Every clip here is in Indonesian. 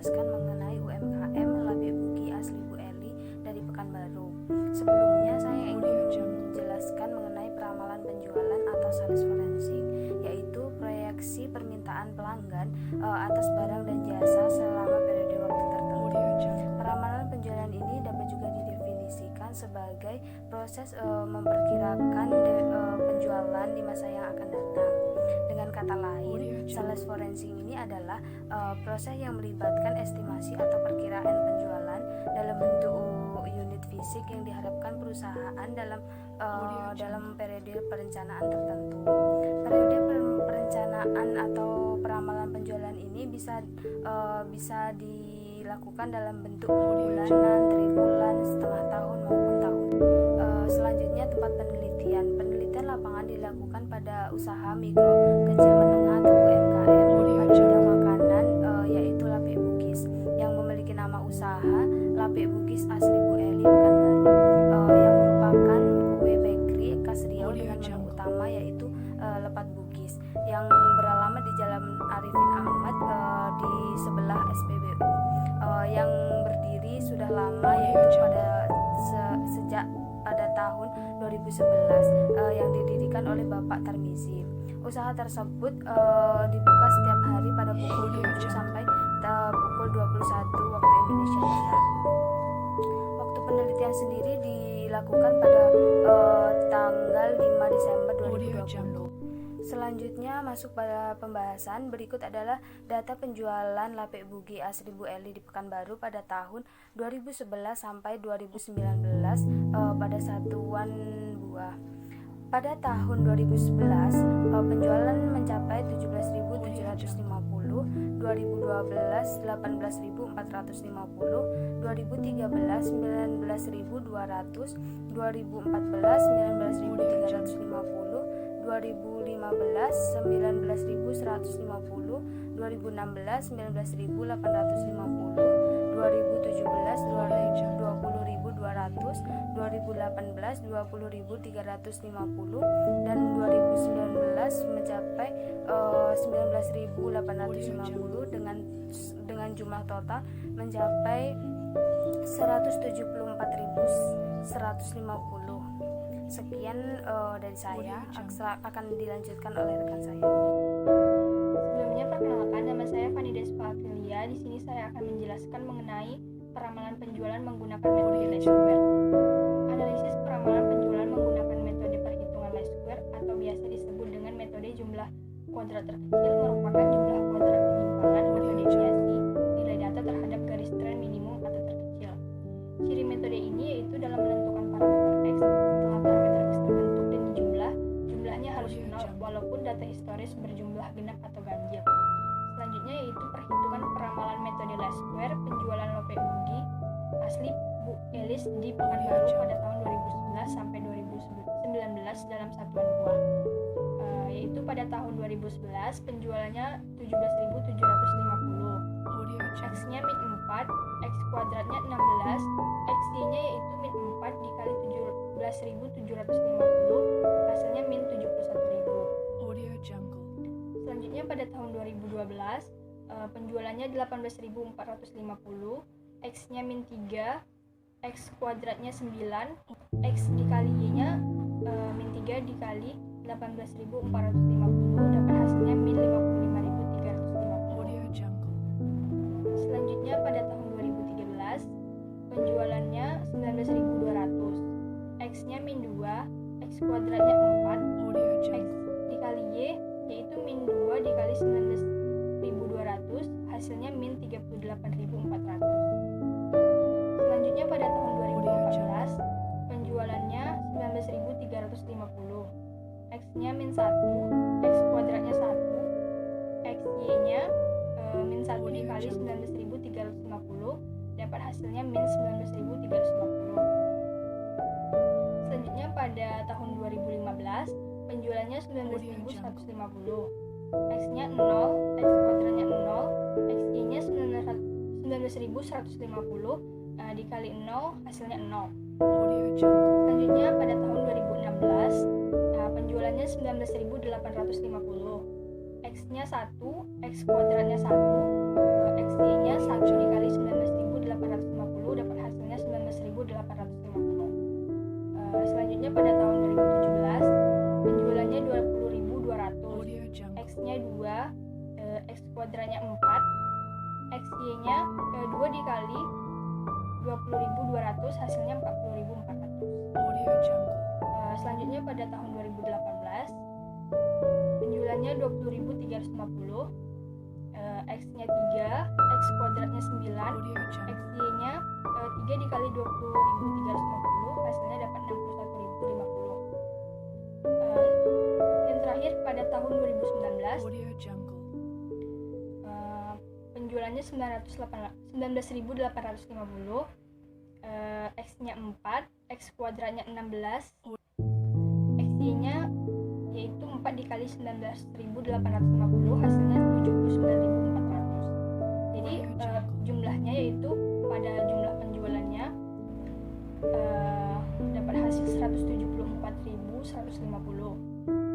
menjelaskan mengenai UMKM Labe Buki asli Bu Eli dari Pekanbaru. Sebelumnya saya ingin menjelaskan mengenai peramalan penjualan atau sales forensik, yaitu proyeksi permintaan pelanggan atas barang dan jasa selama periode waktu tertentu. Peramalan penjualan ini dapat juga didefinisikan sebagai proses memperkirakan penjualan di masa yang akan datang. Dengan kata lain, sales forensik ini adalah proses yang melibatkan estimasi atau perkiraan penjualan dalam bentuk unit fisik yang diharapkan perusahaan dalam periode perencanaan tertentu. Periode perencanaan atau peramalan penjualan ini bisa dilakukan dalam bentuk bulanan, triwulan, setengah tahun maupun tahun. Selanjutnya tempat penelitian. Penelitian lapangan dilakukan pada usaha mikro, kecil, menengah atau UMKM pada bidang makanan, yaitu Lape Bugis yang memiliki nama usaha Lape Bugis asli Bu Eli Pekanbaru, yang merupakan kue bakery khas Riau dengan menu utama yaitu lepat Bugis yang beralamat di Jalan Arifin Ahmad di sebelah SPBU, yang berdiri sudah lama yaitu sejak pada tahun 2011, yang didirikan oleh Bapak Tarmizi. Usaha tersebut dibuka setiap hari pada pukul 7 sampai pukul 21 waktu Indonesia Barat. Waktu penelitian sendiri dilakukan pada tanggal 5 Desember 2020. Selanjutnya masuk pada pembahasan. Berikut adalah data penjualan Lape Buki asli Bu Eli di Pekanbaru pada tahun 2011 sampai 2019 pada satuan buah. Pada tahun 2011 penjualan mencapai 17.750, 2012 18.450, 2013 19.200, 2014 19.350, 2015 19.150, 2016 19.850, 2017 20.200, 2018 20.350, dan 2019 mencapai 19.850 dengan jumlah total mencapai 174.150. Sekian dari saya, akan dilanjutkan oleh rekan saya. Sebelumnya perkenalkan, nama saya Fani Despa Aprilia. Di sini saya akan menjelaskan mengenai peramalan penjualan menggunakan metode least square. Analisis peramalan penjualan menggunakan metode perhitungan least square atau biasa disebut dengan metode jumlah kuadrat terkecil merupakan jumlah kuadrat penyimpangan atau deviasi nilai data terhadap garis tren minimum atau terkecil. Ciri metode ini yaitu dalam menentukan parameter X, setelah parameter X terbentuk dan jumlahnya harus nol walaupun data historis berjumlah genap atau ganjil. Selanjutnya yaitu perhitungan peramalan metode least square penjualan Lape Buki asli Bu Eli di Pekanbaru pada tahun 2011 sampai 2019 dalam satuan buah. Yaitu pada tahun 2011 penjualannya 17.750, X-nya min 4, X kuadratnya 16, X-Y-nya yaitu min 4 dikali 17.750, hasilnya min 71.000. Selanjutnya pada tahun 2012 penjualannya 18.450, X-nya min 3, X kuadratnya 9, X dikali Y-nya min 3 dikali 18.450, dapat hasilnya min 55.350. Selanjutnya pada tahun 2013 penjualannya 19.200, X-nya min 2, X kuadratnya 4, X dikali Y yaitu min 2 dikali 19.200, hasilnya min 38.400. Selanjutnya pada tahun 2014 penjualannya 19.350, X-nya min 1, X kuadratnya 1, X-Y-nya min 1 dikali 19.350, dapat hasilnya min 19.350. Selanjutnya pada tahun 2015 penjualannya 19.150, X-nya 0, X kuadratnya 0, X-Y-nya 19.150, dikali 0 hasilnya 0. Selanjutnya pada tahun 2016 penjualannya 19.850, X-nya 1, X kuadratnya 1, X-Y-nya 1 kuadratnya 4, XY-nya 2 dikali 20.200 hasilnya 40.400. Selanjutnya pada tahun 2018 penjualannya 20.350, X-nya 3, X kuadratnya 9, XY-nya 3 dikali 20.350 hasilnya dapat 61.050. Yang terakhir pada tahun 2019 penjualannya 19.850, X-nya 4, X kuadratnya 16, XY-nya yaitu 4 dikali 19.850 hasilnya 79.400. Jadi jumlahnya yaitu pada jumlah penjualannya dapat hasil 174.150.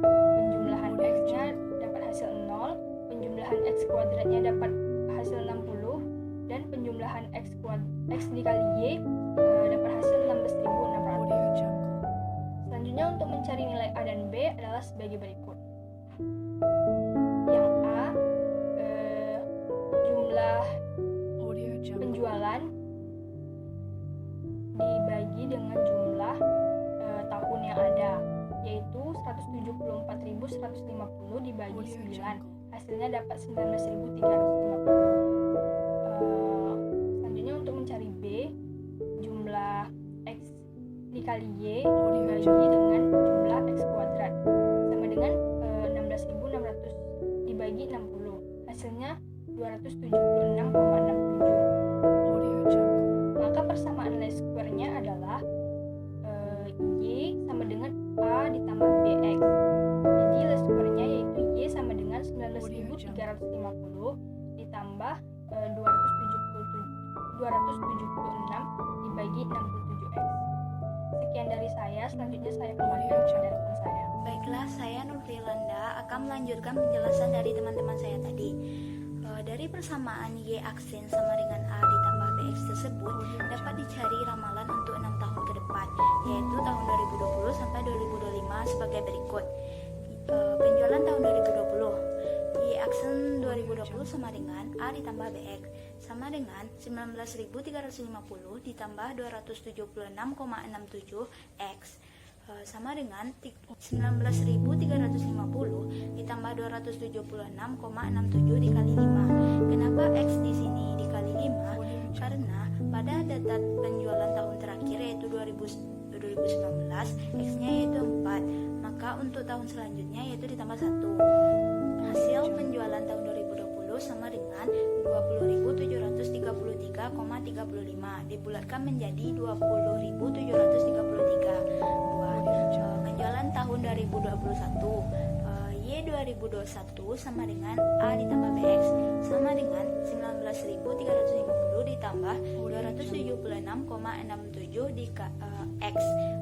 Penjumlahan X-nya dapat hasil 0, penjumlahan X kuadratnya dapat hasil 60, dan penjumlahan X dikali Y dapat hasil 16.600. Selanjutnya untuk mencari nilai A dan B adalah sebagai berikut. Yang A, jumlah penjualan dibagi dengan jumlah tahun yang ada, yaitu 174.150 dibagi 9, hasilnya dapat 19.350. Selanjutnya untuk mencari B, jumlah X dikali Y dibagi dengan jumlah X kuadrat sama dengan 16.600 dibagi 60, hasilnya 276,67. Maka persamaan nilai square-nya adalah Y sama dengan A ditambah BX. Jadi nilai square-nya yaitu Y sama dengan 19.350 ditambah 276 dibagi 67X. Sekian dari saya, selanjutnya saya kembalikan kepada rekan saya. Baiklah, saya Nurfilanda akan melanjutkan penjelasan dari teman-teman saya tadi. Dari persamaan Y aksin sama dengan A ditambah BX tersebut dapat dicari ramalan untuk 6 tahun ke depan, yaitu tahun 2020 sampai 2025 sebagai berikut. Penjualan tahun 2020, Y aksen 2020 sama dengan A ditambah BX sama dengan 19.350 ditambah 276,67 X sama dengan 19.350 ditambah 276,67 dikali 5. Kenapa X di sini dikali 5? Karena pada data penjualan tahun terakhir yaitu 2019 X-nya yaitu 4, maka untuk tahun selanjutnya yaitu ditambah 1. Hasil penjualan tahun 2020 sama dengan 20.733,35 dibulatkan menjadi 20.733. Penjualan tahun 2021, Y 2021 sama dengan A ditambah BX sama dengan 19.350 ditambah 276,67 di X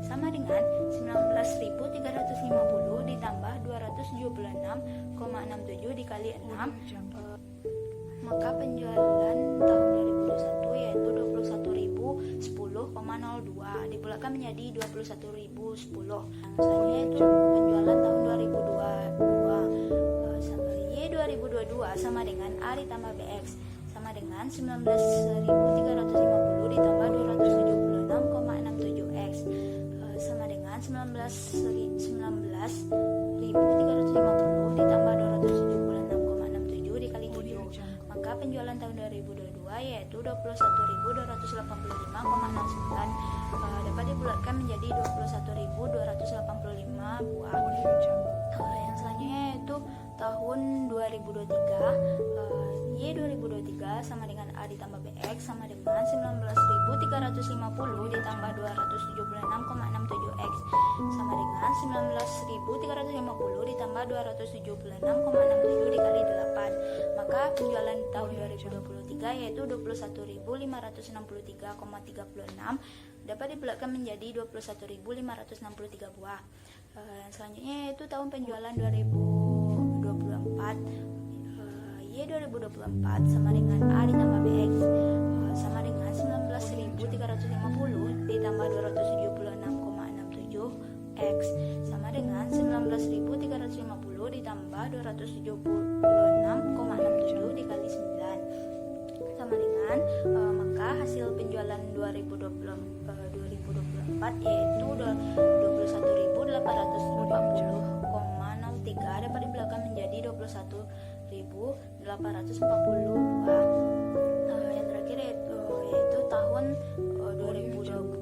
sama dengan 19.350 ditambah 276,67 dikali 6. Maka penjualan tahun 2021 yaitu 21.010,02 dibulatkan menjadi 21.010. Selanjutnya itu penjualan tahun 2022, Y 2022 sama dengan A ditambah BX sama dengan 19.350 ditambah 276,67 X sama dengan 19.350 ditambah 276,67 dikali 7. Maka penjualan tahun 2022 yaitu 21.285,69 dapat dibulatkan menjadi 21.285 buah. Yang selanjutnya yaitu tahun 2023, Y 2023 sama dengan A ditambah BX sama dengan 19.350 ditambah 276,67 X sama dengan 19.350 ditambah 276,67 dikali 8. Maka penjualan tahun 2023 yaitu 21.563,36 dapat dibulatkan menjadi 21.563 buah. Yang selanjutnya yaitu tahun penjualan 2024, Y 2024 sama dengan A ditambah BX sama dengan 19.350 ditambah 276,67 X sama dengan 19.350 ditambah 276,67 dikali 9 sama dengan maka hasil penjualan 2024 yaitu 21.840,03 dapat dibelakang menjadi 21.840 buah. Yang terakhir yaitu tahun 2025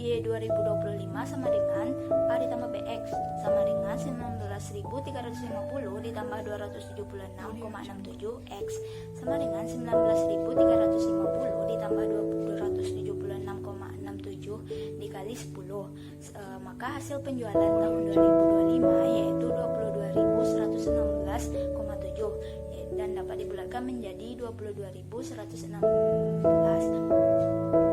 Y 2025 sama dengan A ditambah BX sama dengan 19.350 ditambah 276,67 X sama dengan 19.350 ditambah 276,67 dikali 10. Maka hasil penjualan tahun 2025 yaitu 22.116,7 dan dapat dibulatkan menjadi 22.116.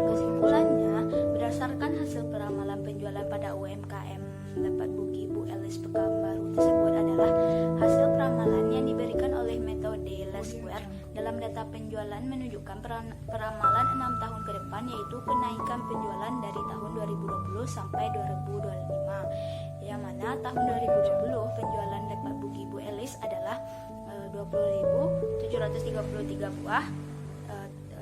Kesimpulannya, berdasarkan hasil peramalan penjualan pada UMKM Lepat Bugi Bu Elis Pekanbaru tersebut adalah hasil peramalan yang diberikan oleh metode Least Square. Dalam data penjualan menunjukkan peramalan 6 tahun ke depan, yaitu kenaikan penjualan dari tahun 2020 sampai 2025, yang mana tahun 2020 penjualan Lepat Bugi Bu Elis adalah 20.733 buah.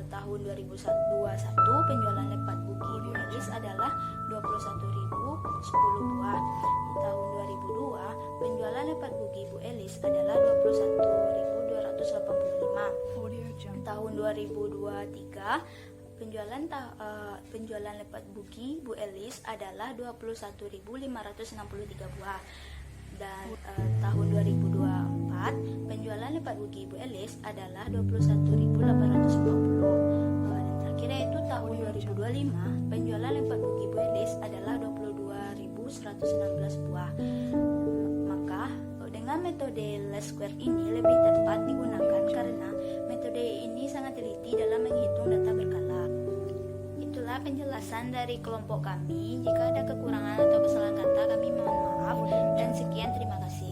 Tahun 2021 penjualan Lepat Bugi Bu Elis adalah 21.010 buah. Di tahun 2002 penjualan Lepat Bugi Bu Elis adalah 21.285. Tahun 2023 penjualan Lepat Bugi Bu Elis adalah 21.563 buah. Dan tahun 2024 penjualan Lepat Bugi Bu Elis adalah 21.840. Dan terakhir yaitu tahun 2025 penjualan Lepat Bugi Bu Elis adalah 22.116 buah. Maka dengan metode Least Square ini lebih tepat digunakan karena metode ini sangat teliti dalam menghitung data berkala. Itulah penjelasan dari kelompok kami. Jika ada kekurangan atau kesalahan kata, kami mohon maaf dan sekian, terima kasih.